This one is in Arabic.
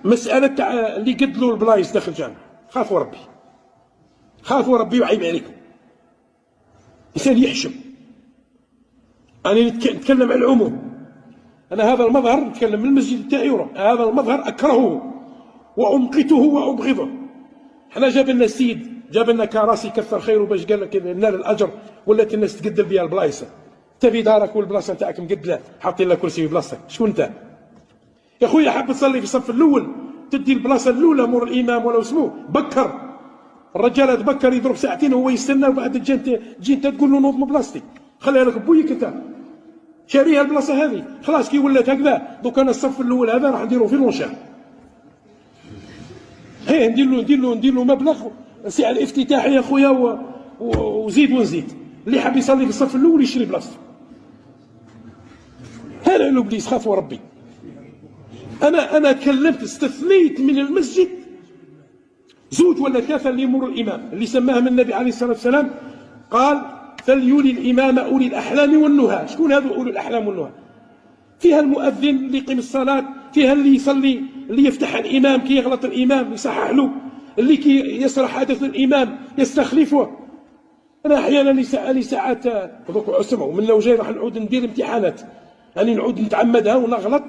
مساله تاع اللي قدلوا البلايص داخل الجامع، خافوا ربي، خافوا ربي وعيب عليكم. انسان يحشم. انا نتكلم عن العموم. انا هذا المظهر نتكلم من المسجد تاعي هذا المظهر اكرهه وامقته وابغضه. حنا جاب لنا السيد، جاب لنا كراسي كثر خيره باش قال لك نال الاجر، ولات الناس تقدل بها البلايص. انت في دارك والبلاصه تاعك مقدله، حاطين لك كرسي في بلاصتك، شكون انت؟ يا خويا حاب تصلي في الصف الاول، تدي البلاصه الاولى مور الامام ولا اسمه، بكر. الرجال تبكر يضرب ساعتين وهو يستنى، وبعد تجي انت تقول له نوض من بلاصتي، خليها لك بويك انت. شاريها البلاصه هذه، خلاص كي ولات هكذا، دوك انا الصف الاول هذا راح نديرو في لونشان. هي ندير له مبلغ سعر الافتتاحي يا خويا، وزيد ونزيد. اللي حاب يصلي في الصف الاول يشري بلاصته. هذا الابليس، خافوا ربي. انا كلمت، استثنيت من المسجد زوج ولا ثلاثه اللي يمروا الامام، اللي سماها من النبي عليه الصلاه والسلام، قال فليولي الامام اولي الاحلام والنهى. شكون هذو اولي الاحلام والنهى؟ فيها المؤذن اللي يقيم الصلاه، فيها اللي يصلي، اللي يفتح الامام كي يغلط الامام يصحح له، اللي كي يسرح حدث الامام يستخلفه. انا احيانا لي ساعات دوك اسمعوا من لو جاي راح نعود ندير امتحانات، يعني نعود نتعمدها ونغلط